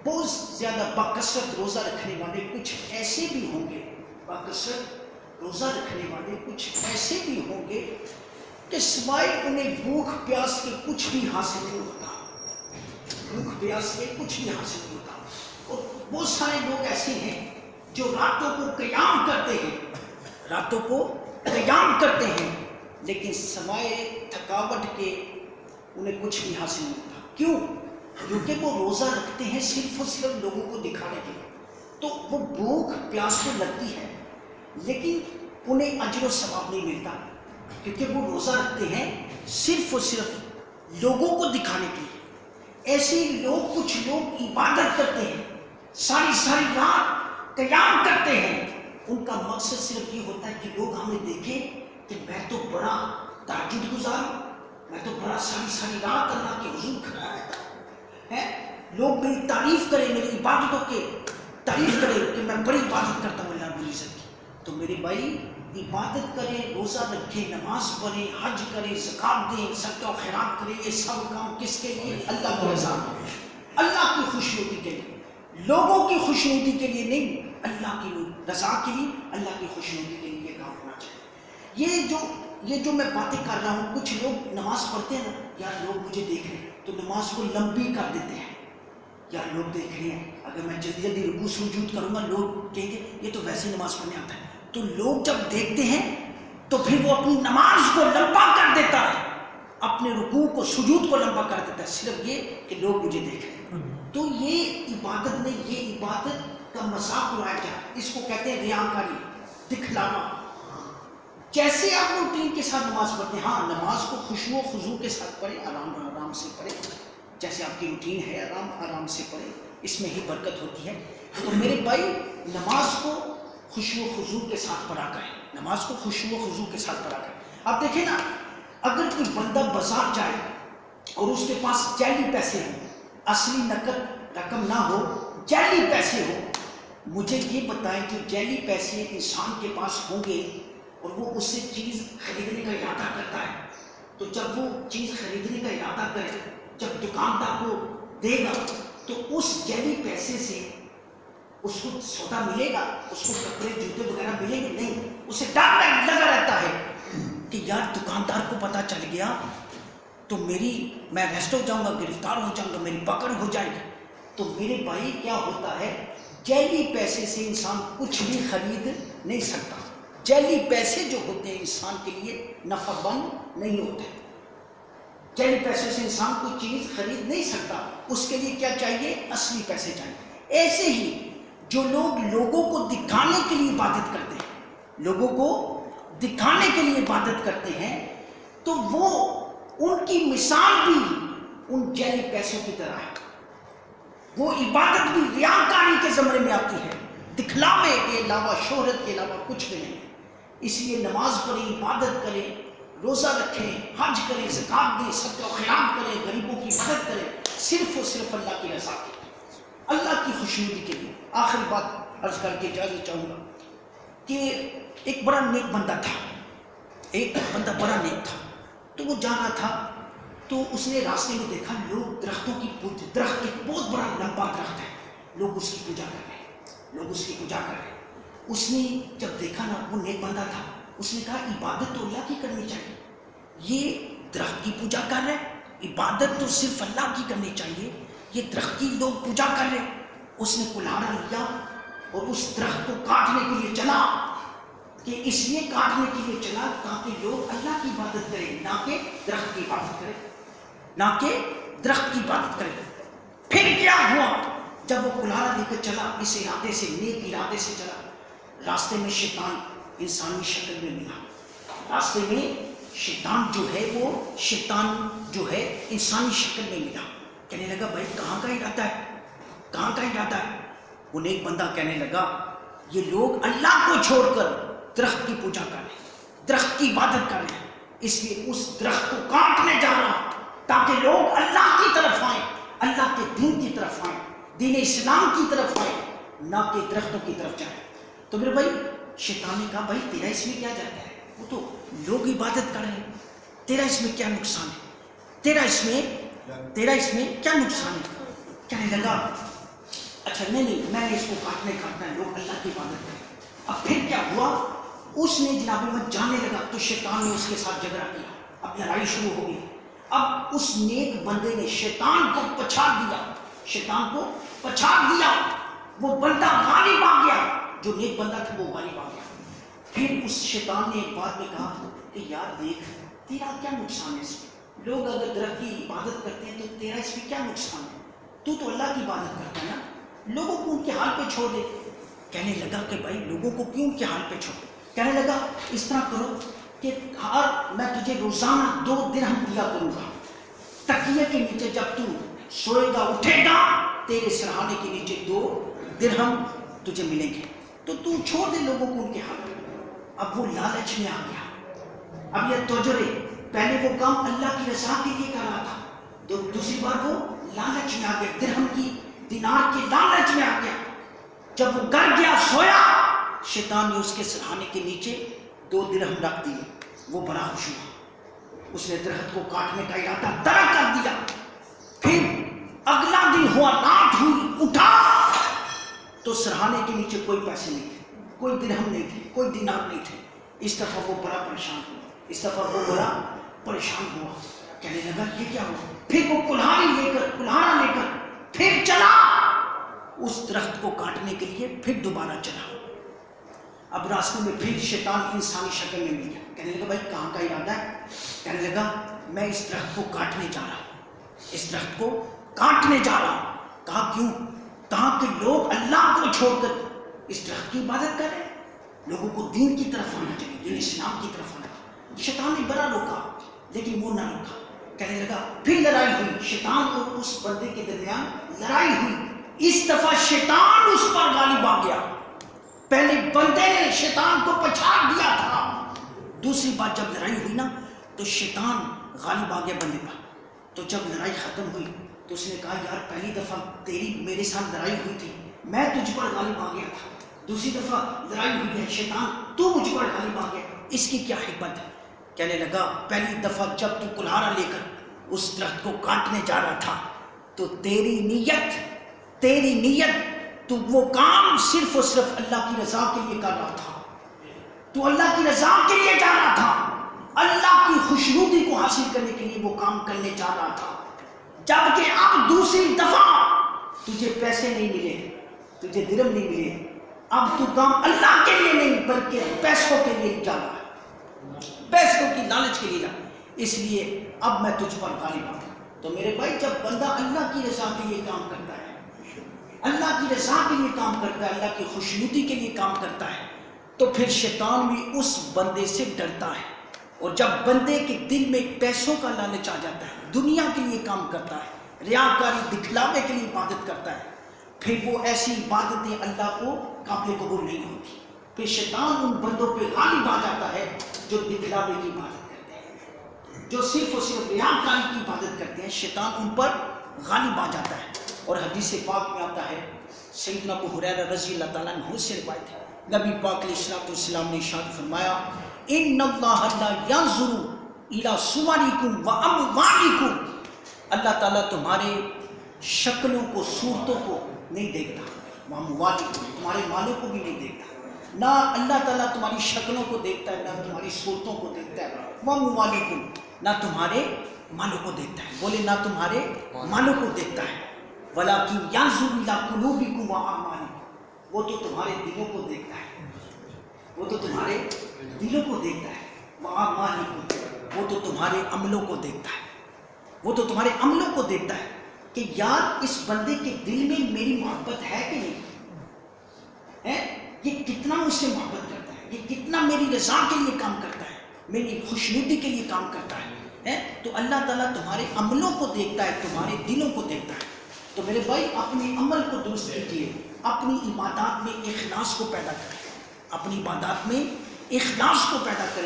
بہت زیادہ باکثرت روزہ رکھنے والے کچھ ایسے بھی ہوں گے، باکثرت روزہ رکھنے والے کچھ ایسے بھی ہوں گے کہ سوائے انہیں بھوک پیاس کے کچھ بھی حاصل نہیں ہوتا، بھوک پیاس کے کچھ بھی حاصل نہیں ہوتا۔ اور بہت سارے لوگ ایسے ہیں جو راتوں کو قیام کرتے ہیں، راتوں کو قیام کرتے ہیں، لیکن سوائے تھکاوٹ کے انہیں کچھ بھی حاصل نہیں ہوتا۔ کیوں؟ کیونکہ وہ روزہ رکھتے ہیں صرف اور صرف لوگوں کو دکھانے کے لیے، تو وہ بھوک پیاس تو لگتی ہے لیکن انہیں اجر و ثواب نہیں ملتا، کیونکہ وہ روزہ رکھتے ہیں صرف اور صرف لوگوں کو دکھانے کے لیے۔ ایسے لوگ، کچھ لوگ عبادت کرتے ہیں، ساری ساری رات قیام کرتے ہیں، ان کا مقصد صرف یہ ہوتا ہے کہ لوگ ہمیں دیکھیں کہ میں تو بڑا تہجد گزار ہوں، میں تو بڑا ساری رات اللہ کے حضور کھڑا رہتا ہوں، لوگ میری تعریف کریں، میری عبادتوں کے تعریف کریں کہ میں بڑی عبادت کرتا ہوں اللہ رب العزت کی۔ تو میرے بھائی، عبادت کریں، روزہ رکھیں، نماز پڑھیں، حج کریں، زکات دیں، صدقہ و خیرات کریں، یہ سب کام کس کے لیے؟ اللہ کی رضا، اللہ کی خوشنودی کے لیے، لوگوں کی خوشنودی کے لیے نہیں، اللہ کی رضا کے لیے، اللہ کی خوشنودی کے لیے یہ کام ہونا چاہیے۔ یہ جو میں باتیں کر رہا ہوں، کچھ لوگ نماز پڑھتے ہیں نا، یار لوگ مجھے دیکھ رہے ہیں تو نماز کو لمبی کر دیتے ہیں، یار لوگ دیکھ رہے ہیں، اگر میں جلدی رکوع سجود کروں گا لوگ کہیں گے یہ تو ویسے نماز پڑھنے آتا ہے۔ تو لوگ جب دیکھتے ہیں تو پھر وہ اپنی نماز کو لمبا کر دیتا ہے، اپنے رکوع کو، سجود کو لمبا کر دیتا ہے، صرف یہ کہ لوگ مجھے دیکھ رہے ہیں۔ تو یہ عبادت نہیں، یہ عبادت کا مذاق اڑایا جائے، اس کو کہتے ہیں ریاکاری، دکھلاوا۔ جیسے آپ روٹین کے ساتھ نماز پڑھتے ہیں، ہاں نماز کو خشوع و خضوع کے ساتھ پڑھیں، آرام سے پڑھیں، جیسے آپ کی روٹین ہے آرام سے پڑھیں، اس میں ہی برکت ہوتی ہے۔ تو میرے بھائی، نماز کو خشوع و خضوع کے ساتھ پڑھا کریں، نماز کو خشوع و خضوع کے ساتھ پڑھا کریں۔ آپ دیکھیں نا، اگر کوئی بندہ بازار جائے اور اس کے پاس جعلی پیسے ہوں، اصلی نقد رقم نہ ہو، جعلی پیسے ہو، مجھے یہ بتائیں کہ جعلی پیسے انسان کے پاس ہوں گے اور وہ اس سے چیز خریدنے کا ارادہ کرتا ہے، تو جب وہ چیز خریدنے کا ارادہ کرے، جب دکاندار کو دے گا تو اس جعلی پیسے سے اس کو سودا ملے گا، اس کو کپڑے جوتے وغیرہ ملیں گے؟ نہیں، اسے ڈر لگا رہتا ہے کہ یار دکاندار کو پتہ چل گیا تو میں ریسٹ ہو جاؤں گا، گرفتار ہو جاؤں گا، میری پکڑ ہو جائے گی۔ تو میرے بھائی کیا ہوتا ہے، جعلی پیسے سے انسان کچھ بھی خرید نہیں سکتا، جعلی پیسے جو ہوتے ہیں انسان کے لیے نفع بند نہیں ہوتے، جعلی پیسے سے انسان کوئی چیز خرید نہیں سکتا، اس کے لیے کیا چاہیے؟ اصلی پیسے چاہیے۔ ایسے ہی جو لوگ لوگوں کو دکھانے کے لیے عبادت کرتے ہیں، لوگوں کو دکھانے کے لیے عبادت کرتے ہیں، تو وہ ان کی مثال بھی ان جعلی پیسوں کی طرح ہے، وہ عبادت بھی ریاکاری کے زمرے میں آتی ہے، دکھلاوے کے علاوہ، شہرت کے علاوہ کچھ بھی نہیں۔ اس لیے نماز پڑھیں، عبادت کریں، روزہ رکھیں، حج کریں، زکات دیں، صدقہ و خیرات کریں، غریبوں کی مدد کریں، صرف اور صرف اللہ کی رضا کے لیے، اللہ کی خوشنودی کے لیے۔ آخری بات عرض کر کے اجازت چاہوں گا کہ ایک بڑا نیک بندہ تھا، ایک بندہ بڑا نیک تھا، تو وہ جا رہا تھا تو اس نے راستے میں دیکھا لوگ درختوں کی درخت، ایک بہت بڑا لمبا درخت ہے، لوگ اس کی پوجا کر رہے ہیں، لوگ اس کی پوجا کر رہے ہیں۔ اس نے جب دیکھا نا، وہ نیک بندہ تھا، اس نے کہا عبادت تو اللہ کی کرنی چاہیے، یہ درخت کی پوجا کر رہے ہیں، عبادت تو صرف اللہ کی کرنی چاہیے، یہ درخت کی لوگ پوجا کر رہے ہیں۔ اس نے کلہاڑا لیا اور اس درخت کو کاٹنے کے لیے چلا، کہ اس لیے کاٹنے کے لیے چلا تاکہ لوگ اللہ کی عبادت کریں، نہ کہ درخت کی عبادت کریں، نہ کہ درخت کی عبادت کریں۔ پھر کیا ہوا؟ جب وہ کلہاڑا لے کر چلا، اس ارادے سے، نیک ارادے سے چلا، راستے میں شیطان انسانی شکل میں ملا، راستے میں شیطان جو ہے انسانی شکل میں ملا۔ کہنے لگا بھائی کہاں کا ارادہ ہے، کہاں کا ارادہ ہے؟ وہ نیک بندہ کہنے لگا یہ لوگ اللہ کو چھوڑ کر درخت کی پوجا کر رہے ہیں، درخت کی عبادت کر رہے ہیں، اس لیے اس درخت کو کاٹنے جا رہا تاکہ لوگ اللہ کی طرف آئیں، اللہ کے دین کی طرف آئیں، دین اسلام کی طرف آئیں، نہ کہ درختوں کی طرف جائیں۔ تو میرے بھائی، شیطان نے کہا بھائی تیرا اس میں کیا جاتا ہے، وہ تو لوگ عبادت کر رہے ہیں، تیرا اس میں کیا نقصان ہے، تیرا اس میں کیا نقصان ہے؟ کہنے لگا اچھا نہیں میں نے اس کو کاٹنا ہے، لوگ اللہ کی عبادت کریں. اب پھر کیا ہوا، اس نے جناب محمد جانے لگا تو شیطان نے اس کے ساتھ جھگڑا کیا، اب لڑائی شروع ہو گئی. اب اس نیک بندے نے شیطان کو پچھاڑ دیا، شیطان کو پچھاڑ دیا، وہ بندہ غالب آ گیا، جو نیک بندہ تھا وہ غالب آ گیا. پھر اس شیطان نے ایک بات میں کہا کہ یار دیکھ تیرا کیا نقصان ہے اس میں، لوگ اگر درخت کی عبادت کرتے ہیں تو تیرا اس میں کیا نقصان ہے، تو اللہ کی عبادت کرتا ہے نا، لوگوں کو ان کے حال پہ چھوڑ دے. کہنے لگا کہ بھائی لوگوں کو کیوں ان کے حال پہ چھوڑ دے. کہنے لگا اس طرح کرو کہ میں تجھے روزانہ 2 درہم دیا کروں گا، تکیے کے نیچے جب تو سوئے گا اٹھے گا تیرے سرہانے کے نیچے 2 درہم تجھے ملیں گے، تو تو چھوڑ دے لوگوں کو ان کے حال پہ. اب وہ لالچ میں آ گیا. اب یہ توجہ، پہلے وہ کام اللہ کی رضا کے لیے کر رہا تھا، دوسری بار وہ لالچ میں آ گیا، درہم کی دینار کے لالچ میں آ گیا. جب وہ گر گیا سویا، شیطان نے اس کے سرہانے کے نیچے 2 درہم رکھ دیے. وہ بڑا خوش ہوا، اس نے درخت کو کاٹنے کا ارادہ ترک کر دیا. پھر اگلا دن ہوا، رات ہوئی، اٹھا تو سرہانے کے نیچے کوئی پیسے نہیں تھے، کوئی درہم نہیں تھے، کوئی دینار نہیں تھے. اس دفعہ وہ بڑا پریشان ہوا، کہنے لگا یہ کیا ہوا. پھر وہ کلہاڑا لے کر پھر چلا اس درخت کو کاٹنے کے لیے، پھر دوبارہ چلا. اب راستے میں پھر شیطان انسانی شکل میں مل گیا. کہنے لگا بھائی کہاں کا ارادہ ہے. کہنے لگا میں اس درخت کو کاٹنے جا رہا ہوں، اس درخت کو کاٹنے جا رہا ہوں. کہا کیوں؟ کہا کہ لوگ اللہ کو چھوڑ کر اس درخت کی عبادت کر رہے ہیں، لوگوں کو دین کی طرف آنا چاہیے، دین اسلام کی طرف آنا چاہیے. شیطان نے بڑا روکا لیکن وہ نہ روکا. کہنے لگا پھر لڑائی ہوئی، شیطان اور اس بندے کے درمیان لڑائی ہوئی. اس دفعہ شیطان اس پر غالب آ گیا. پہلے بندے نے شیطان کو پچھاڑ دیا تھا، دوسری بار جب لڑائی ہوئی نا تو شیطان غالب آ گیا بندے پر. تو جب لڑائی ختم ہوئی تو اس نے کہا یار پہلی دفعہ تیری میرے ساتھ لڑائی ہوئی تھی، میں تجھ پر غالب آ گیا تھا، دوسری دفعہ لڑائی ہوئی ہے شیطان تو مجھ پر غالب آ گیا، اس کی کیا حکمت ہے. کہنے لگا پہلی دفعہ جب تو کلہاڑا لے کر اس درخت کو کاٹنے جا رہا تھا تو تیری نیت تو وہ کام صرف اور صرف اللہ کی رضا کے لیے کر رہا تھا، تو اللہ کی رضا کے لیے جا رہا تھا، اللہ کی خوشنودی کو حاصل کرنے کے لیے وہ کام کرنے جا رہا تھا. جبکہ اب دوسری دفعہ تجھے پیسے نہیں ملے، تجھے درہم نہیں ملے، اب تو کام اللہ کے لیے نہیں بلکہ پیسوں کے لیے جا رہا ہے، پیسوں کی لالچ کے لیے جا رہا ہے، اس لیے اب میں تجھ پر غالب آؤں. تو میرے بھائی جب بندہ اللہ کی رضا کے لیے کام کرتا ہے، اللہ کی رضا کے لیے کام کرتا ہے، اللہ کی خوشنودی کے لیے کام کرتا ہے، تو پھر شیطان بھی اس بندے سے ڈرتا ہے. اور جب بندے کے دل میں پیسوں کا لالچ آ جاتا ہے، دنیا کے لیے کام کرتا ہے، ریاکاری دکھلاوے کے لیے عبادت کرتا ہے، پھر وہ ایسی عبادتیں اللہ کو قابل قبول نہیں ہوتی. پھر شیطان ان بندوں پہ غالب آ جاتا ہے جو دکھلاوے کی عبادت کرتے ہیں، جو صرف اور صرف ریاکاری کی عبادت کرتے ہیں، شیطان ان پر غالب آ جاتا ہے. اور حدیث پاک میں آتا ہے، سیدنا ابو ہریرہ رضی اللہ تعالیٰ عنہ سے روایت ہے، نبی پاک علیہ الصلوۃ والسلام نے ارشاد فرمایا ان اللہ لا ينظر الى صورکم واموالکم، اللہ تعالیٰ تمہارے شکلوں کو، صورتوں کو نہیں دیکھتا، واموالکم تمہارے مالوں کو بھی نہیں دیکھتا. نہ اللہ تعالیٰ تمہاری شکلوں کو دیکھتا ہے، نہ تمہاری صورتوں کو دیکھتا ہے، واموالکم نہ تمہارے مالوں کو دیکھتا ہے. بولے نہ تمہارے مالوں کو دیکھتا ہے، ولیکن ينظر الى قلوبکم واعمالکم، وہ تو تمہارے دلوں کو دیکھتا ہے، وہ تو تمہارے دلوں کو دیکھتا ہے، واعمالکم وہ تو تمہارے عملوں کو دیکھتا ہے، وہ تو تمہارے عملوں کو دیکھتا ہے کہ یار اس بندے کے دل میں میری محبت ہے کہ نہیں ہے، یہ کتنا مجھ سے محبت کرتا ہے، یہ کتنا میری رضا کے لیے کام کرتا ہے، میری خوشنودی کے لیے کام کرتا ہے. تو اللہ تعالیٰ تمہارے عملوں کو دیکھتا ہے، تمہارے دلوں کو دیکھتا ہے. تو میرے بھائی اپنے عمل کو درست کیجیے، اپنی عبادات میں اخلاص کو پیدا کریں، اپنی عبادات میں اخلاص کو پیدا کریں.